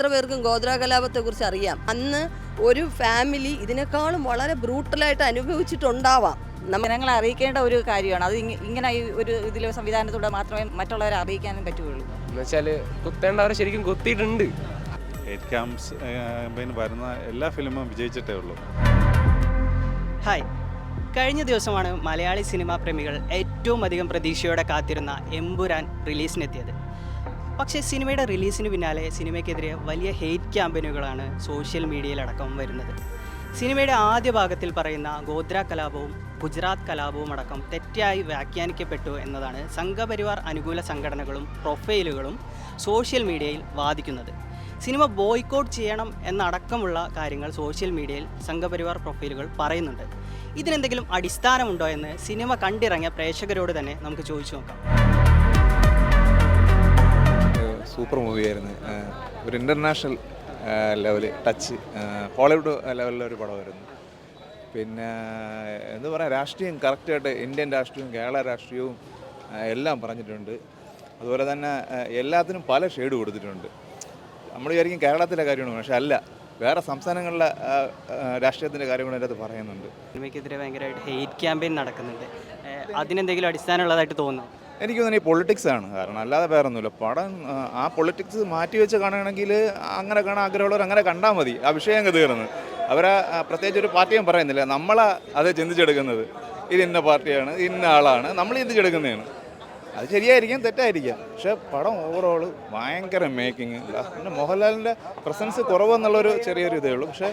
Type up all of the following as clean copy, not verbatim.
എത്ര പേർക്കും ഗോത്ര കലാപത്തെക്കുറിച്ച് അറിയാം? അന്ന് ഒരു ഫാമിലി ഇതിനേക്കാളും വളരെ ബ്രൂട്ടലായിട്ട് അനുഭവിച്ചിട്ടുണ്ടാവാം. ജനങ്ങളെ അറിയിക്കേണ്ട ഒരു കാര്യമാണ് അത്. ഇങ്ങനെ ഈ ഒരു ഇതിലെ സംവിധാനത്തോടെ മാത്രമേ മറ്റുള്ളവരെ അറിയിക്കാനും പറ്റുകയുള്ളൂ. എന്നുവെച്ചാൽ കുത്തേണ്ടവരെ ശരിക്കും കുത്തിയിട്ടുണ്ട്. ഹേറ്റ് ക്യാമ്പയിന് വരുന്ന എല്ലാ ഫിലിമും വിജയിച്ചിട്ടേ ഉള്ളൂ. ഹായ്, കഴിഞ്ഞ ദിവസമാണ് മലയാളി സിനിമാ പ്രേമികൾ ഏറ്റവും അധികം പ്രതീക്ഷയോടെ കാത്തിരുന്ന എമ്പുരാൻ റിലീസിനെത്തിയത്. പക്ഷേ സിനിമയുടെ റിലീസിന് പിന്നാലെ സിനിമയ്ക്കെതിരെ വലിയ ഹെയ്റ്റ് ക്യാമ്പയിനുകളാണ് സോഷ്യൽ മീഡിയയിലടക്കം വരുന്നത്. സിനിമയുടെ ആദ്യ ഭാഗത്തിൽ പറയുന്ന ഗോത്ര കലാപവും ഗുജറാത്ത് കലാപവും അടക്കം തെറ്റായി വ്യാഖ്യാനിക്കപ്പെട്ടു എന്നതാണ് സംഘപരിവാർ അനുകൂല സംഘടനകളും പ്രൊഫൈലുകളും സോഷ്യൽ മീഡിയയിൽ വാദിക്കുന്നത്. സിനിമ ബോയ്ക്കോട്ട് ചെയ്യണം എന്നടക്കമുള്ള കാര്യങ്ങൾ സോഷ്യൽ മീഡിയയിൽ സംഘപരിവാർ പ്രൊഫൈലുകൾ പറയുന്നുണ്ട്. ഇതിനെന്തെങ്കിലും അടിസ്ഥാനമുണ്ടോ എന്ന് സിനിമ കണ്ടിറങ്ങിയ പ്രേക്ഷകരോട് തന്നെ നമുക്ക് ചോദിച്ചു നോക്കാം. സൂപ്പർ മൂവിയായിരുന്നു. ഒരു ഇൻ്റർനാഷണൽ ലെവൽ ടച്ച്, ഹോളിവുഡ് ലെവലിലൊരു പടമായിരുന്നു. പിന്നെ എന്താ പറയുക, രാഷ്ട്രീയം കറക്റ്റായിട്ട് ഇന്ത്യൻ രാഷ്ട്രീയവും കേരള രാഷ്ട്രീയവും എല്ലാം പറഞ്ഞിട്ടുണ്ട്. അതുപോലെ തന്നെ എല്ലാത്തിനും പല ഷെയ്ഡ് കൊടുത്തിട്ടുണ്ട്. നമ്മൾ വിചാരിക്കും കേരളത്തിലെ കാര്യമാണ്, പക്ഷെ അല്ല, വേറെ സംസ്ഥാനങ്ങളിലെ രാഷ്ട്രീയത്തിൻ്റെ കാര്യങ്ങളും അതിനകത്ത് പറയുന്നുണ്ട്. സിനിമയ്ക്കെതിരെ ഭയങ്കരമായിട്ട് ഹെയ്റ്റ് ക്യാമ്പയിൻ നടക്കുന്നുണ്ട്. അതിനെന്തെങ്കിലും അടിസ്ഥാനമുള്ളതായിട്ട് തോന്നുന്നു? എനിക്ക് തോന്നുന്നു ഈ പൊളിറ്റിക്സ് ആണ് കാരണം, അല്ലാതെ വേറെ ഒന്നുമില്ല. പടം ആ പൊളിറ്റിക്സ് മാറ്റി വെച്ച് കാണുകയാണെങ്കിൽ അങ്ങനെ കാണാൻ ആഗ്രഹമുള്ളവർ അങ്ങനെ കണ്ടാൽ മതി. ആ വിഷയം അങ്ങ് തീർന്ന്. അവരെ പ്രത്യേകിച്ച് ഒരു പാർട്ടിയും പറയുന്നില്ല, നമ്മളാ അത് ചിന്തിച്ചെടുക്കുന്നത്. ഇത് ഇന്ന പാർട്ടിയാണ്, ഇന്ന ആളാണ്, നമ്മൾ ചിന്തിച്ചെടുക്കുന്നതാണ്. അത് ശരിയായിരിക്കാം, തെറ്റായിരിക്കാം, പക്ഷേ പടം ഓവറോൾ ഭയങ്കര മേക്കിങ്. പിന്നെ മോഹൻലാലിൻ്റെ പ്രസൻസ് കുറവെന്നുള്ളൊരു ചെറിയൊരു ഇതേ ഉള്ളൂ, പക്ഷേ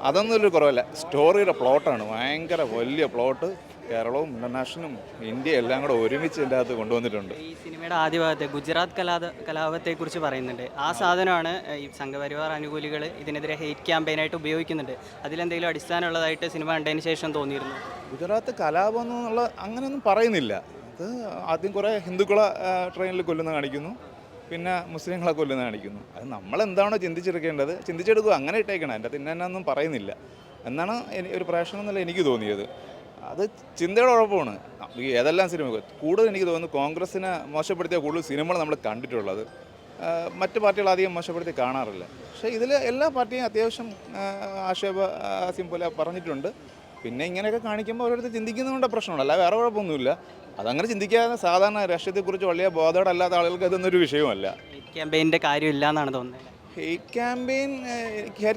അതൊന്നും ഒരു കുറവല്ല. സ്റ്റോറിയുടെ പ്ലോട്ടാണ് ഭയങ്കര വലിയ പ്ലോട്ട്. കേരളവും ഇൻ്റർനാഷണലും ഇന്ത്യ എല്ലാം കൂടെ ഒരുമിച്ച് ഇതിൻ്റെ അകത്ത് കൊണ്ടുവന്നിട്ടുണ്ട്. ഈ സിനിമയുടെ ആദ്യ ഭാഗത്ത് ഗുജറാത്ത് കലാപത്തെക്കുറിച്ച് പറയുന്നുണ്ട്. ആ സാധനമാണ് ഈ സംഘപരിവാർ അനുകൂലികൾ ഇതിനെതിരെ ഹെയ്റ്റ് ക്യാമ്പയിനായിട്ട് ഉപയോഗിക്കുന്നുണ്ട്. അതിലെന്തെങ്കിലും അടിസ്ഥാനമുള്ളതായിട്ട് സിനിമ കണ്ടതിന് ശേഷം തോന്നിയിരുന്നു? ഗുജറാത്ത് കലാപം എന്നുള്ള അങ്ങനെയൊന്നും പറയുന്നില്ല. അത് ആദ്യം കുറേ ഹിന്ദുക്കളെ ട്രെയിനിൽ കൊല്ലുന്ന കാണിക്കുന്നു, പിന്നെ മുസ്ലിങ്ങളെ കൊല്ലുന്ന കാണിക്കുന്നു. അത് നമ്മളെന്താണോ ചിന്തിച്ചെടുക്കേണ്ടത് ചിന്തിച്ചെടുക്കുക, അങ്ങനെ ഇട്ടേക്കണം. അതിൻ്റെ അകത്ത് ഇന്നൊന്നും പറയുന്നില്ല എന്നാണ് ഒരു പ്രേക്ഷണം എന്നല്ല എനിക്ക് തോന്നിയത്. അത് ചിന്തയുടെ കുഴപ്പമാണ്. ഏതെല്ലാം സിനിമ കൂടുതൽ എനിക്ക് തോന്നുന്നു കോൺഗ്രസ്സിനെ മോശപ്പെടുത്തിയ കൂടുതൽ സിനിമകൾ നമ്മൾ കണ്ടിട്ടുള്ളത്. മറ്റ് പാർട്ടികൾ അധികം മോശപ്പെടുത്തി കാണാറില്ല. പക്ഷേ ഇതിൽ എല്ലാ പാർട്ടിയും അത്യാവശ്യം ആക്ഷേപഹാസ്യം പോലെ പറഞ്ഞിട്ടുണ്ട്. പിന്നെ ഇങ്ങനെയൊക്കെ കാണിക്കുമ്പോൾ ഓരോരുത്തർ ചിന്തിക്കുന്നതുകൊണ്ട് പ്രശ്നമുണ്ട്, അല്ല വേറെ കുഴപ്പമൊന്നുമില്ല. അതങ്ങനെ ചിന്തിക്കാതെ സാധാരണ രാഷ്ട്രീയത്തെക്കുറിച്ച് വലിയ ബോധമല്ലാത്ത ആളുകൾക്ക് അതൊന്നൊരു വിഷയമല്ല. ഹെയ്റ്റ് ക്യാമ്പയിൻ്റെ കാര്യമില്ല എന്നാണ് തോന്നുന്നത്. ഹെയ്റ്റ്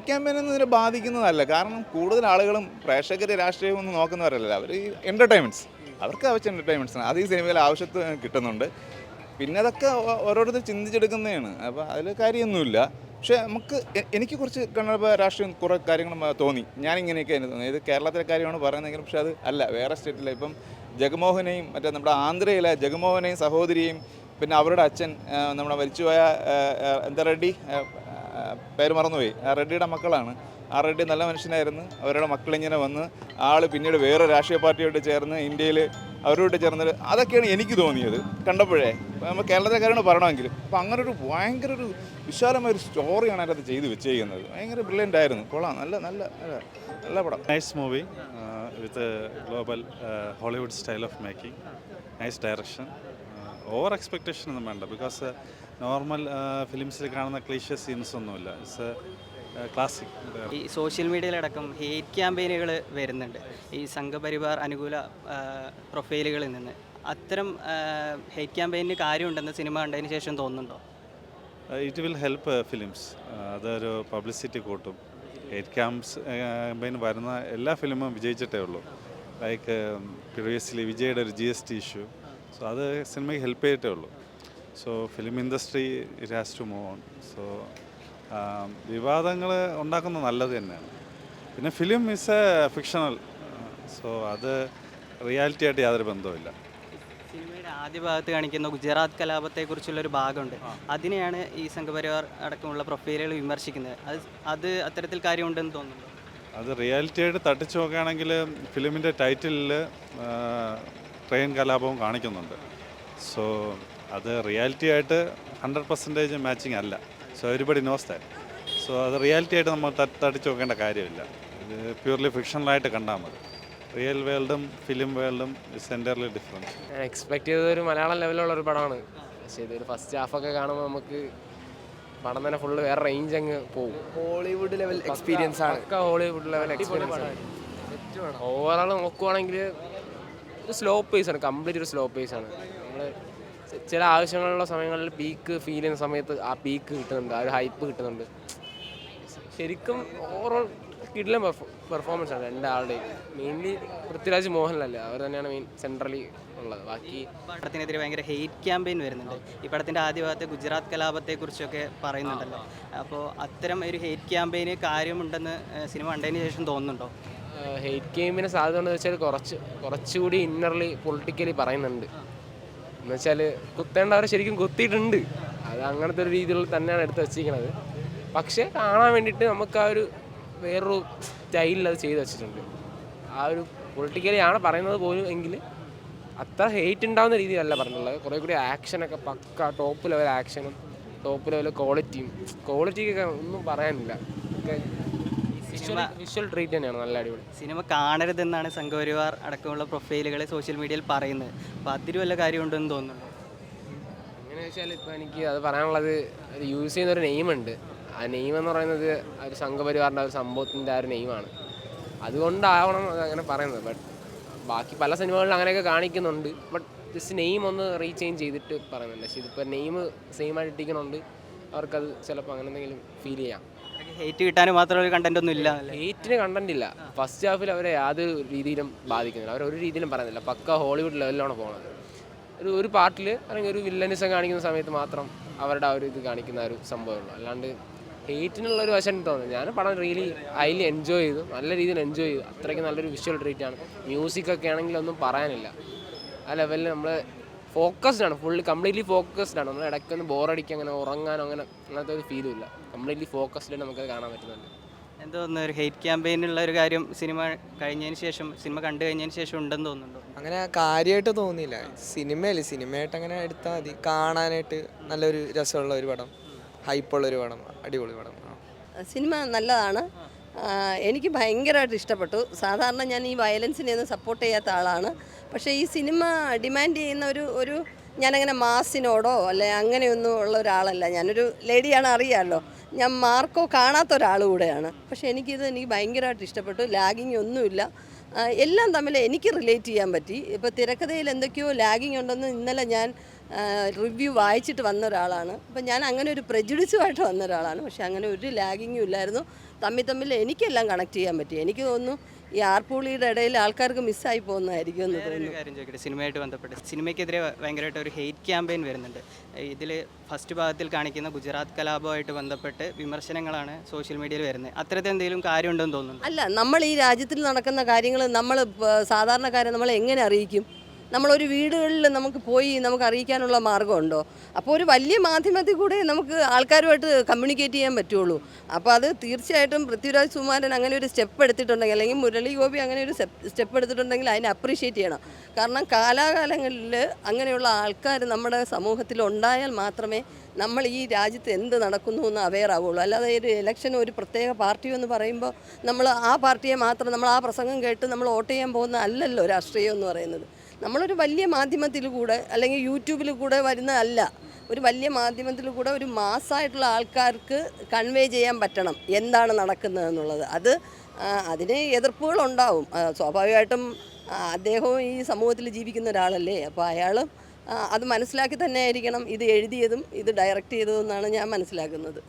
ക്യാമ്പയിനൊന്നും ഇതിനെ ബാധിക്കുന്നതല്ല. കാരണം കൂടുതൽ ആളുകളും പ്രേക്ഷകർ രാഷ്ട്രീയമൊന്നും നോക്കുന്നവരല്ല, അവർ ഈ എൻ്റർടൈൻമെൻറ്റ്സ്, അവർക്ക് ആവശ്യം എൻ്റർടൈൻമെൻറ്റ്സാണ്. അത് ഈ സിനിമയിൽ ആവശ്യത്തിന് കിട്ടുന്നുണ്ട്. പിന്നെ അതൊക്കെ ഓരോരുത്തർ ചിന്തിച്ചെടുക്കുന്നതാണ്. അപ്പോൾ അതിൽ കാര്യമൊന്നുമില്ല. പക്ഷേ എനിക്ക് കുറച്ച് കണ്ടപ്പോൾ രാഷ്ട്രീയം കുറേ കാര്യങ്ങൾ തോന്നി. ഞാനിങ്ങനെയൊക്കെ എനിക്ക് തോന്നി. ഇത് കേരളത്തിലെ കാര്യമാണ് പറയുന്നതെങ്കിലും പക്ഷേ അത് അല്ല, വേറെ സ്റ്റേറ്റിലെ ഇപ്പം ജഗമോഹനെയും മറ്റേ നമ്മുടെ ആന്ധ്രയിലെ ജഗമോഹനെയും സഹോദരിയെയും പിന്നെ അവരുടെ അച്ഛൻ നമ്മുടെ മരിച്ചുപോയ എന്താ റെഡ്ഡി, പേര് മറന്നുപോയി, ആ റെഡ്ഡിയുടെ മക്കളാണ്. ആ റെഡ്ഡി നല്ല മനുഷ്യനായിരുന്നു. അവരുടെ മക്കളിങ്ങനെ വന്ന് ആൾ പിന്നീട് വേറെ രാഷ്ട്രീയ പാർട്ടിയോട് ചേർന്ന് ഇന്ത്യയിൽ അവരോട് ചേർന്നത്, അതൊക്കെയാണ് എനിക്ക് തോന്നിയത് കണ്ടപ്പോഴേ. നമ്മൾ കേരളത്തിലെ കാര്യമാണ് പറയണമെങ്കിലും അപ്പോൾ അങ്ങനെ ഒരു ഭയങ്കര ഒരു വിശാലമായൊരു സ്റ്റോറിയാണ് അതിനകത്ത് ചെയ്ത് വെച്ചേക്കുന്നത്. ഭയങ്കര ബ്രില്യൻ്റ് ആയിരുന്നു. കൊള്ളാം, നല്ല നല്ല നല്ല പടം. Nice movie with global Hollywood style of making, nice direction. Over expectation ഒന്നും വേണ്ട, ബിക്കോസ് നോർമൽ ഫിലിംസിൽ കാണുന്ന ക്ലീഷ്യ സീൻസ് ഒന്നുമില്ല. It's classic. ഈ സോഷ്യൽ മീഡിയയിലടക്കം ഹെയ്റ്റ് ക്യാമ്പയിനുകൾ വരുന്നുണ്ട് ഈ സംഘപരിവാർ അനുകൂല പ്രൊഫൈലുകളിൽ നിന്ന്. അത്തരം ഹെയ്റ്റ് ക്യാമ്പയിന് കാര്യമുണ്ടെന്ന് സിനിമ കണ്ടതിന് ശേഷം തോന്നുന്നുണ്ടോ? It will help films. അതൊരു പബ്ലിസിറ്റി കൂട്ടും. ഹെയ്റ്റ് ക്യാമ്പയിൻ വരുന്ന എല്ലാ ഫിലിമും വിജയിച്ചിട്ടേ ഉള്ളൂ. ലൈക്ക് പ്രീവിയസ്ലി വിജയുടെ ഒരു GST ഇഷ്യൂ, സോ അത് സിനിമയ്ക്ക് ഹെൽപ്പ് ചെയ്തിട്ടേ ഉള്ളൂ. So film industry it has to move on. So വിവാദങ്ങൾ ഉണ്ടാക്കുന്നത് നല്ലത് തന്നെയാണ്. പിന്നെ film is a fictional, so അത് റിയാലിറ്റി ആയിട്ട് യാതൊരു ബന്ധവുമില്ല. സിനിമയുടെ ആദ്യ ഭാഗത്ത് കാണിക്കുന്ന ഗുജറാത്ത് കലാപത്തെക്കുറിച്ചുള്ളൊരു ഭാഗമുണ്ട്. അതിനെയാണ് ഈ സംഘപരിവാർ അടക്കമുള്ള പ്രൊഫൈലുകൾ വിമർശിക്കുന്നത്. അത് അത്തരത്തിൽ കാര്യമുണ്ടെന്ന് തോന്നുന്നുണ്ടോ? അത് റിയാലിറ്റി ആയിട്ട് തട്ടിച്ചു നോക്കുകയാണെങ്കിൽ ഫിലിമിൻ്റെ ടൈറ്റിലിൽ ട്രെയിൻ കലാപവും കാണിക്കുന്നുണ്ട്. സോ അത് റിയാലിറ്റി ആയിട്ട് 100% മാച്ചിങ് അല്ല. So everybody knows that. So അത് റിയാലിറ്റി ആയിട്ട് നമ്മൾ തട്ടിച്ചു നോക്കേണ്ട കാര്യമില്ല. ഇത് പ്യൂർലി ഫിക്ഷണലായിട്ട് കണ്ടാൽ മതി. റിയൽ വേൾഡും ഫിലിം വേൾഡും ഇസ് എൻ്റയർലി ഡിഫറൻറ്റ്. ഞാൻ എക്സ്പെക്ട് ചെയ്തത് ഒരു മലയാളം ലെവലുള്ളൊരു പടമാണ്. പക്ഷേ ഇതൊരു ഫസ്റ്റ് ഹാഫൊക്കെ കാണുമ്പോൾ നമുക്ക് പടം തന്നെ ഫുള്ള് വേറെ റേഞ്ച് അങ്ങ് പോകും. ഹോളിവുഡ് ലെവൽ എക്സ്പീരിയൻസ് ആണ്. പക്ക ഹോളിവുഡ് ലെവൽ എക്സ്പീരിയൻസ് ആണ്. ഓവറോൾ നോക്കുവാണെങ്കിൽ ഒരു സ്ലോ പേസ് ആണ്, കംപ്ലീറ്റ് ഒരു സ്ലോ പേസ് ആണ്. നമ്മൾ ചില ആവശ്യങ്ങളുള്ള സമയങ്ങളിൽ പീക്ക് ഫീൽ ചെയ്യുന്ന സമയത്ത് ആ പീക്ക് കിട്ടുന്നുണ്ട്, ആ ഒരു ഹൈപ്പ് കിട്ടുന്നുണ്ട്. ശരിക്കും ഓവറോൾ കിടിലൻ പെർഫോമൻസ് ആണ് രണ്ടാളുടെയും. മെയിൻലി പൃഥ്വിരാജ് മോഹൻലാൽ അവർ തന്നെയാണ് മെയിൻ സെൻട്രലി ഉള്ളത്. ബാക്കി പടത്തിനെതിരെ ഭയങ്കര ഹെയ്റ്റ് ക്യാമ്പയിൻ വരുന്നുണ്ട്. ഈ പടത്തിൻ്റെ ആദ്യ ഭാഗത്ത് ഗുജറാത്ത് കലാപത്തെക്കുറിച്ചൊക്കെ പറയുന്നുണ്ടല്ലോ. അപ്പോൾ അത്തരം ഒരു ഹെയ്റ്റ് ക്യാമ്പയിന് കാര്യമുണ്ടെന്ന് സിനിമ കണ്ടതിന് ശേഷം തോന്നുന്നുണ്ടോ? ഹെയ്റ്റ് ഗെയിമിന് സാധ്യത ഉണ്ടെന്ന് വെച്ചാൽ കുറച്ചുകൂടി ഇന്നർലി പൊളിറ്റിക്കലി പറയുന്നുണ്ട്. എന്ന് വെച്ചാൽ കുത്തേണ്ടവരെ ശരിക്കും കുത്തിയിട്ടുണ്ട്. അത് അങ്ങനത്തെ ഒരു രീതിയിൽ തന്നെയാണ് എടുത്ത് വെച്ചിരിക്കുന്നത്. പക്ഷേ കാണാൻ വേണ്ടിയിട്ട് നമുക്ക് ആ ഒരു വേറൊരു സ്റ്റൈലിൽ അത് ചെയ്ത് വെച്ചിട്ടുണ്ട്. ആ ഒരു പൊളിറ്റിക്കലി ആണ് പറയുന്നത് പോലും എങ്കിൽ അത്ര ഹെയ്റ്റ് ഉണ്ടാകുന്ന രീതിയിലല്ല പറഞ്ഞിട്ടുള്ളത്. കുറേ കൂടി ആക്ഷനൊക്കെ പക്ക ടോപ്പ് ലെവൽ ആക്ഷനും ടോപ്പ് ലെവൽ ക്വാളിറ്റിക്കൊക്കെ ഒന്നും പറയാനില്ല. വിഷ്വൽ ട്രീറ്റ് തന്നെയാണ് നല്ല അടിപൊളി. സിനിമ കാണരുതെന്നാണ് സംഘപരിവാർ അടക്കമുള്ള പ്രൊഫൈലുകൾ സോഷ്യൽ മീഡിയയിൽ പറയുന്നത്. അപ്പോൾ അതിന് വല്ല കാര്യമുണ്ടെന്ന് തോന്നുന്നുണ്ടോ? എങ്ങനെ വെച്ചാൽ ഇപ്പോൾ എനിക്ക് അത് പറയാനുള്ളത്, അത് യൂസ് ചെയ്യുന്നൊരു നെയിമുണ്ട്. ആ നെയിം എന്ന് പറയുന്നത് ഒരു സംഘപരിവാറിൻ്റെ ഒരു സംഭവത്തിൻ്റെ ആ ഒരു നെയിമാണ്. അതുകൊണ്ടാവണം അത് അങ്ങനെ പറയുന്നത്. ബട്ട് ബാക്കി പല സിനിമകളിലും അങ്ങനെയൊക്കെ കാണിക്കുന്നുണ്ട്. ബട്ട് ജസ്റ്റ് നെയിം ഒന്ന് റീചേഞ്ച് ചെയ്തിട്ട് പറയുന്നുണ്ട്. പക്ഷേ ഇതിപ്പോൾ നെയിം സെയിം ആയിട്ട് ഇട്ടിരിക്കുന്നുണ്ട്. അവർക്കത് ചിലപ്പോൾ അങ്ങനെ എന്തെങ്കിലും ഫീൽ ചെയ്യാം. ഹെയ്റ്റ് കിട്ടാൻ മാത്രം ഒരു കണ്ടന്റ് ഒന്നും ഇല്ല. ഹെയ്റ്റിന് കണ്ടന്റ് ഇല്ല. ഫസ്റ്റ് ഹാഫിൽ അവരെ യാതൊരു രീതിയിലും ബാധിക്കുന്നില്ല. അവരൊരു രീതിയിലും പറയുന്നില്ല. പക്ക ഹോളിവുഡ് ലെവലിലാണ് പോകുന്നത്. ഒരു പാർട്ടിൽ അല്ലെങ്കിൽ ഒരു വില്ലനിസം കാണിക്കുന്ന സമയത്ത് മാത്രം അവരുടെ ആ ഒരു ഇത് കാണിക്കുന്ന ഒരു സംഭവമുള്ളൂ. അല്ലാണ്ട് ഹെയ്റ്റിനുള്ളൊരു വശം എനിക്ക് തോന്നുന്നു. ഞാൻ പടം റിയലി ഹൈലി എൻജോയ് ചെയ്തു, നല്ല രീതിയിൽ എൻജോയ് ചെയ്തു. അത്രയ്ക്ക് നല്ലൊരു വിഷ്വൽ ട്രീറ്റ് ആണ്. മ്യൂസിക്കൊക്കെ ആണെങ്കിൽ ഒന്നും പറയാനില്ല. ആ ലെവലിൽ നമ്മൾ ഫോക്കസ്ഡ് ആണ്, ഫുള്ളി കംപ്ലീറ്റ്ലി ഫോക്കസ്ഡ് ആണ്. നമ്മൾ ഇടയ്ക്കൊന്ന് ബോറടിക്കുക, അങ്ങനെ ഉറങ്ങാനോ അങ്ങനത്തെ ഒരു ഫീലും ഇല്ല. കംപ്ലീറ്റ്ലി ഫോക്കസ്ഡ് നമുക്കത് കാണാൻ പറ്റുന്നുണ്ട്. എന്തോന്ന് ഒരു ഹെയ്റ്റ് ക്യാമ്പയിനുള്ള ഒരു കാര്യം സിനിമ കണ്ടു കഴിഞ്ഞതിന് ശേഷം ഉണ്ടെന്ന് തോന്നുന്നുണ്ടോ? അങ്ങനെ കാര്യമായിട്ട് തോന്നിയില്ല. സിനിമയായിട്ട് അങ്ങനെ എടുത്താൽ മതി. കാണാനായിട്ട് നല്ലൊരു രസമുള്ള ഒരു പടം, ഹൈപ്പുള്ളൊരു പടം, അടിപൊളി പടം. സിനിമ നല്ലതാണ്. എനിക്ക് ഭയങ്കരമായിട്ട് ഇഷ്ടപ്പെട്ടു. സാധാരണ ഞാൻ ഈ വയലൻസിനെ ഒന്നും സപ്പോർട്ട് ചെയ്യാത്ത ആളാണ്. പക്ഷേ ഈ സിനിമ ഡിമാൻഡ് ചെയ്യുന്ന ഒരു ഞാനങ്ങനെ മാസിനോടോ അല്ലെ അങ്ങനെയൊന്നും ഉള്ള ഒരാളല്ല. ഞാനൊരു ലേഡിയാണ്, അറിയാമല്ലോ. ഞാൻ മാർക്കോ കാണാത്ത ഒരാൾ കൂടെയാണ്. പക്ഷേ എനിക്ക് ഭയങ്കരമായിട്ട് ഇഷ്ടപ്പെട്ടു. ലാഗിങ് ഒന്നുമില്ല. എല്ലാം തമ്മിൽ എനിക്ക് റിലേറ്റ് ചെയ്യാൻ പറ്റി. ഇപ്പോൾ തിരക്കഥയിൽ എന്തൊക്കെയോ ലാഗിങ് ഉണ്ടെന്ന് ഇന്നലെ ഞാൻ റിവ്യൂ വായിച്ചിട്ട് വന്ന ഒരാളാണ്. അപ്പം ഞാൻ അങ്ങനെ ഒരു പ്രെജുഡിസുമായിട്ട് വന്ന ഒരാളാണ്. പക്ഷേ അങ്ങനെ ഒരു ലാഗിങ്ങും ഇല്ലായിരുന്നു. തമ്മിൽ എനിക്കെല്ലാം കണക്ട് ചെയ്യാൻ പറ്റി. എനിക്ക് തോന്നുന്നു ഈ ആർപ്പുളിയുടെ ഇടയിൽ ആൾക്കാർക്ക് മിസ്സായി പോകുന്നതായിരിക്കും എന്ന് തോന്നുന്നു. കാര്യം ചോദിക്കട്ടെ, സിനിമയായിട്ട് ബന്ധപ്പെട്ട് സിനിമയ്ക്കെതിരെ ഭയങ്കരമായിട്ട് ഒരു ഹെയ്റ്റ് ക്യാമ്പയിൻ വരുന്നുണ്ട്. ഇതിൽ ഫസ്റ്റ് ഭാഗത്തിൽ കാണിക്കുന്ന ഗുജറാത്ത് കലാപമായിട്ട് ബന്ധപ്പെട്ട് വിമർശനങ്ങളാണ് സോഷ്യൽ മീഡിയയിൽ വരുന്നത്. അത്തരത്തിൽ എന്തെങ്കിലും കാര്യമുണ്ടെന്ന് തോന്നുന്നു? അല്ല, നമ്മൾ ഈ രാജ്യത്തിൽ നടക്കുന്ന കാര്യങ്ങൾ നമ്മൾ സാധാരണക്കാരെ നമ്മൾ എങ്ങനെ അറിയിക്കും? നമ്മളൊരു വീടുകളിൽ നമുക്ക് അറിയിക്കാനുള്ള മാർഗ്ഗമുണ്ടോ? അപ്പോൾ ഒരു വലിയ മാധ്യമത്തിൽ കൂടെ നമുക്ക് ആൾക്കാരുമായിട്ട് കമ്മ്യൂണിക്കേറ്റ് ചെയ്യാൻ പറ്റുള്ളൂ. അപ്പോൾ അത് തീർച്ചയായിട്ടും പൃഥ്വിരാജ് സുകുമാരൻ അങ്ങനെ ഒരു സ്റ്റെപ്പ് എടുത്തിട്ടുണ്ടെങ്കിൽ, അല്ലെങ്കിൽ മുരളി ഗോപി അങ്ങനെ ഒരു സ്റ്റെപ്പ് എടുത്തിട്ടുണ്ടെങ്കിൽ അതിനെ അപ്രീഷിയേറ്റ് ചെയ്യണം. കാരണം കാലാകാലങ്ങളിൽ അങ്ങനെയുള്ള ആൾക്കാർ നമ്മുടെ സമൂഹത്തിൽ ഉണ്ടായാൽ മാത്രമേ നമ്മൾ ഈ രാജ്യത്ത് എന്ത് നടക്കുന്നു എന്ന് അവെയർ ആവുള്ളൂ. അല്ലാതെ ഒരു ഇലക്ഷൻ ഒരു പ്രത്യേക പാർട്ടി എന്ന് പറയുമ്പോൾ നമ്മൾ ആ പാർട്ടിയെ മാത്രം നമ്മൾ ആ പ്രസംഗം കേട്ട് നമ്മൾ വോട്ട് ചെയ്യാൻ പോകുന്ന അല്ലല്ലോ രാഷ്ട്രീയം എന്ന് പറയുന്നത്. നമ്മളൊരു വലിയ മാധ്യമത്തിൽ കൂടെ അല്ലെങ്കിൽ യൂട്യൂബിൽ കൂടെ വരുന്നതല്ല, ഒരു വലിയ മാധ്യമത്തിൽ കൂടെ ഒരു മാസ്സായിട്ടുള്ള ആൾക്കാർക്ക് കൺവേ ചെയ്യാൻ പറ്റണം എന്താണ് നടക്കുന്നതെന്നുള്ളത്. അതിന് എതിർപ്പുകളുണ്ടാവും. സ്വാഭാവികമായിട്ടും അദ്ദേഹവും ഈ സമൂഹത്തിൽ ജീവിക്കുന്ന ഒരാളല്ലേ. അപ്പോൾ അയാൾ അത് മനസ്സിലാക്കി തന്നെ ആയിരിക്കണം ഇത് എഴുതിയതും ഇത് ഡയറക്റ്റ് ചെയ്തതും എന്നാണ് ഞാൻ മനസ്സിലാക്കുന്നത്.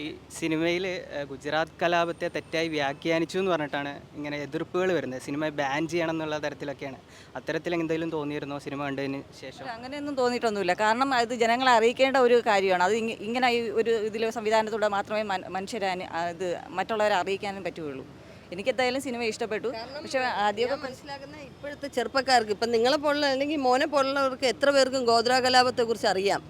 ഈ സിനിമയിൽ ഗുജറാത്ത് കലാപത്തെ തെറ്റായി വ്യാഖ്യാനിച്ചു എന്ന് പറഞ്ഞിട്ടാണ് ഇങ്ങനെ എതിർപ്പുകൾ വരുന്നത്. സിനിമ ബാൻ ചെയ്യണം എന്നുള്ള തരത്തിലൊക്കെയാണ്. അത്തരത്തിൽ എന്തെങ്കിലും തോന്നിയിരുന്നോ സിനിമ കണ്ടതിന് ശേഷം? അങ്ങനെയൊന്നും തോന്നിയിട്ടൊന്നുമില്ല. കാരണം അത് ജനങ്ങളെ അറിയിക്കേണ്ട ഒരു കാര്യമാണ്. അത് ഇങ്ങനെ ഈ ഒരു ഇതിലെ സംവിധാനത്തിലൂടെ മാത്രമേ മനുഷ്യരെ ഇത് മറ്റുള്ളവരെ അറിയിക്കാനും പറ്റുകയുള്ളൂ. എനിക്കെന്തായാലും സിനിമ ഇഷ്ടപ്പെട്ടു. പക്ഷേ ആദ്യമൊക്കെ മനസ്സിലാക്കുന്ന ഇപ്പോഴത്തെ ചെറുപ്പക്കാർക്ക്, ഇപ്പം നിങ്ങളെപ്പോലുള്ള അല്ലെങ്കിൽ മോനെ പോലുള്ളവർക്ക് എത്ര പേർക്കും ഗോദ്ര കലാപത്തെക്കുറിച്ച് അറിയാം.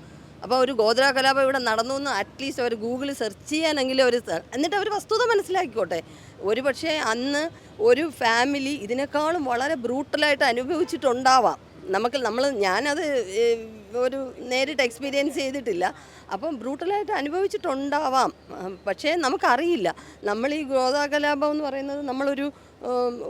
അപ്പോൾ ഒരു ഗോദ്ര കലാപം ഇവിടെ നടന്നു എന്ന് അറ്റ്ലീസ്റ്റ് അവർ ഗൂഗിളിൽ സെർച്ച് ചെയ്യാനെങ്കിലും എന്നിട്ട് അവർ വസ്തുത മനസ്സിലാക്കിക്കോട്ടെ. ഒരു പക്ഷേ അന്ന് ഒരു ഫാമിലി ഇതിനേക്കാളും വളരെ ബ്രൂട്ടലായിട്ട് അനുഭവിച്ചിട്ടുണ്ടാവാം. ഞാനത് ഒരു നേരിട്ട് എക്സ്പീരിയൻസ് ചെയ്തിട്ടില്ല. അപ്പം ബ്രൂട്ടലായിട്ട് അനുഭവിച്ചിട്ടുണ്ടാവാം. പക്ഷേ നമുക്കറിയില്ല. നമ്മൾ ഈ ഗോദാ കലാപം എന്ന് പറയുന്നത് നമ്മളൊരു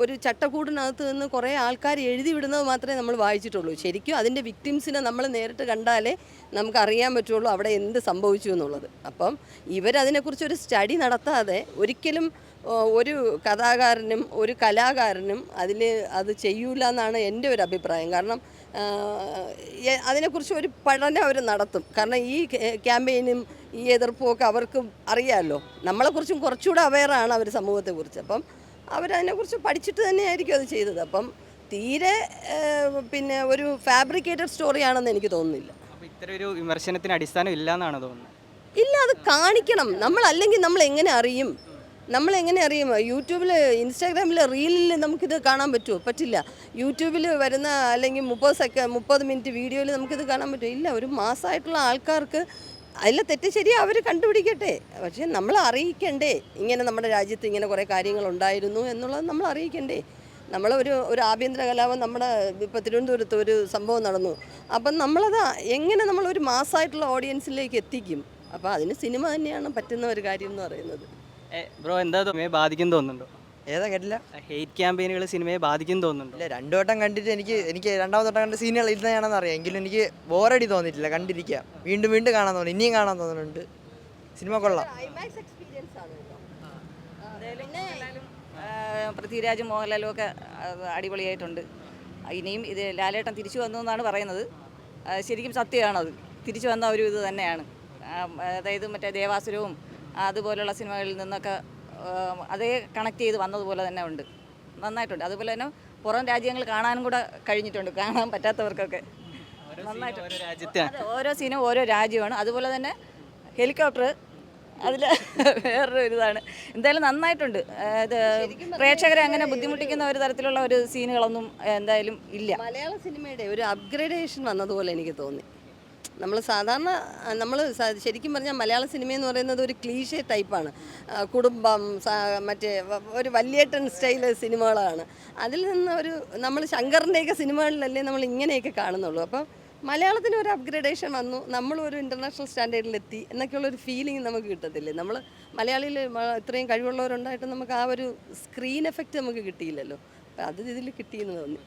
ഒരു ചട്ടക്കൂടിനകത്ത് നിന്ന് കുറേ ആൾക്കാർ എഴുതി വിടുന്നത് മാത്രമേ നമ്മൾ വായിച്ചിട്ടുള്ളൂ. ശരിക്കും അതിൻ്റെ വിക്ടിംസിനെ നമ്മൾ നേരിട്ട് കണ്ടാലേ നമുക്കറിയാൻ പറ്റുള്ളൂ അവിടെ എന്ത് സംഭവിച്ചു എന്നുള്ളത്. അപ്പം ഇവരതിനെക്കുറിച്ചൊരു സ്റ്റഡി നടത്താതെ ഒരിക്കലും ഒരു കഥാകാരനും ഒരു കലാകാരനും അത് ചെയ്യൂല എന്നാണ് എൻ്റെ ഒരു അഭിപ്രായം. കാരണം അതിനെക്കുറിച്ച് ഒരു പഠനം അവർ നടത്തും. കാരണം ഈ ക്യാമ്പയിനും ഈ എതിർപ്പും ഒക്കെ അവർക്ക് അറിയാമല്ലോ. നമ്മളെക്കുറിച്ചും കുറച്ചുകൂടെ അവെയറാണ് അവർ സമൂഹത്തെക്കുറിച്ച്. അപ്പം അവരതിനെക്കുറിച്ച് പഠിച്ചിട്ട് തന്നെയായിരിക്കും അത് ചെയ്തത്. അപ്പം തീരെ പിന്നെ ഒരു ഫാബ്രിക്കേറ്റഡ് സ്റ്റോറിയാണെന്ന് എനിക്ക് തോന്നുന്നില്ല. അപ്പോൾ ഇത്തരം ഒരു വിമർശനത്തിന് അടിസ്ഥാനം ഇല്ല എന്നാണ് തോന്നുന്നത്. ഇല്ല, അത് കാണിക്കണം. നമ്മളല്ലെങ്കിൽ നമ്മൾ എങ്ങനെ അറിയും? നമ്മളെങ്ങനെ അറിയും? യൂട്യൂബിൽ ഇൻസ്റ്റാഗ്രാമിൽ റീലിൽ നമുക്കിത് കാണാൻ പറ്റുമോ? പറ്റില്ല. യൂട്യൂബിൽ വരുന്ന അല്ലെങ്കിൽ 30 മിനിറ്റ് വീഡിയോയിൽ നമുക്കിത് കാണാൻ പറ്റുമോ? ഇല്ല. ഒരു മാസമായിട്ടുള്ള ആൾക്കാർക്ക് അതിലെ തെറ്റ് ശരിയാ അവർ കണ്ടുപിടിക്കട്ടെ. പക്ഷേ നമ്മൾ അറിയിക്കണ്ടേ ഇങ്ങനെ നമ്മുടെ രാജ്യത്ത് ഇങ്ങനെ കുറേ കാര്യങ്ങളുണ്ടായിരുന്നു എന്നുള്ളത് നമ്മൾ അറിയിക്കണ്ടേ? ഒരു ആഭ്യന്തര കലാപം നമ്മുടെ ഇപ്പോൾ തിരുവനന്തപുരത്ത് ഒരു സംഭവം നടന്നു. അപ്പം നമ്മളത് എങ്ങനെ നമ്മളൊരു മാസമായിട്ടുള്ള ഓഡിയൻസിലേക്ക് എത്തിക്കും? അപ്പോൾ അതിന് സിനിമ തന്നെയാണ് പറ്റുന്ന ഒരു കാര്യം എന്ന് പറയുന്നത്. ബ്രോ എന്താ സിനിമയെ ബാധിക്കും തോന്നുന്നുണ്ടോ? ഏതാ കേട്ടില്ല. ഹെയ്റ്റ് ക്യാമ്പയിനുകൾ സിനിമയെ ബാധിക്കും തോന്നുന്നുണ്ടോ? ഇല്ല, 2 വട്ടം കണ്ടിട്ട് എനിക്ക് രണ്ടാമത്തെ വട്ടം കണ്ട സീനുകൾ ഇരുന്നാണെന്ന് അറിയാം. എങ്കിലും എനിക്ക് ബോറടി തോന്നിയിട്ടില്ല. കണ്ടിരിക്കുക, വീണ്ടും വീണ്ടും കാണാൻ തോന്നുന്നു, ഇനിയും കാണാൻ തോന്നുന്നുണ്ട്. സിനിമ കൊള്ളാം. പൃഥ്വിരാജും മോഹൻലാലും ഒക്കെ അടിപൊളിയായിട്ടുണ്ട്. ഇനിയും ഇത് ലാലേട്ടൻ തിരിച്ചു വന്നു എന്നാണ് പറയുന്നത്. ശരിക്കും സത്യമാണത്. തിരിച്ചു വന്ന ഒരു ഇത് തന്നെയാണ്. അതായത് മറ്റേ ദേവാസുരവും അതുപോലുള്ള സിനിമകളിൽ നിന്നൊക്കെ അതേ കണക്ട് ചെയ്ത് വന്നതുപോലെ തന്നെ ഉണ്ട്. നന്നായിട്ടുണ്ട്. അതുപോലെ തന്നെ പുറം രാജ്യങ്ങൾ കാണാനും കൂടെ കഴിഞ്ഞിട്ടുണ്ട്, കാണാൻ പറ്റാത്തവർക്കൊക്കെ. നന്നായിട്ട് ഓരോ സീനും ഓരോ രാജ്യമാണ്. അതുപോലെ തന്നെ ഹെലികോപ്റ്റർ അതിൽ വേറൊരു ഇതാണ്. എന്തായാലും നന്നായിട്ടുണ്ട്. ഇത് പ്രേക്ഷകരെ അങ്ങനെ ബുദ്ധിമുട്ടിക്കുന്ന ഒരു തരത്തിലുള്ള ഒരു സീനുകളൊന്നും എന്തായാലും ഇല്ല. മലയാള സിനിമയുടെ ഒരു അപ്ഗ്രേഡേഷൻ വന്നതുപോലെ എനിക്ക് തോന്നി. നമ്മൾ ശരിക്കും പറഞ്ഞാൽ മലയാള സിനിമ എന്ന് പറയുന്നത് ഒരു ക്ലീഷേ ടൈപ്പാണ്. കുടുംബം, മറ്റേ ഒരു വല്യേട്ടൻ സ്റ്റൈല് സിനിമകളാണ്. അതിൽ നിന്ന് നമ്മൾ ശങ്കറിൻ്റെയൊക്കെ സിനിമകളിലല്ലേ നമ്മൾ ഇങ്ങനെയൊക്കെ കാണുന്നുള്ളൂ. അപ്പം മലയാളത്തിന് ഒരു അപ്ഗ്രേഡേഷൻ വന്നു, നമ്മളൊരു ഇൻ്റർനാഷണൽ സ്റ്റാൻഡേർഡിലെത്തി എന്നൊക്കെയുള്ളൊരു ഫീലിംഗ് നമുക്ക് കിട്ടത്തില്ലേ? നമ്മൾ മലയാളിയിൽ ഇത്രയും കഴിവുള്ളവരുണ്ടായിട്ട് നമുക്ക് ആ ഒരു സ്ക്രീൻ എഫക്റ്റ് നമുക്ക് കിട്ടിയില്ലല്ലോ. അപ്പം അത് ഇതിൽ കിട്ടിയെന്ന് തോന്നി.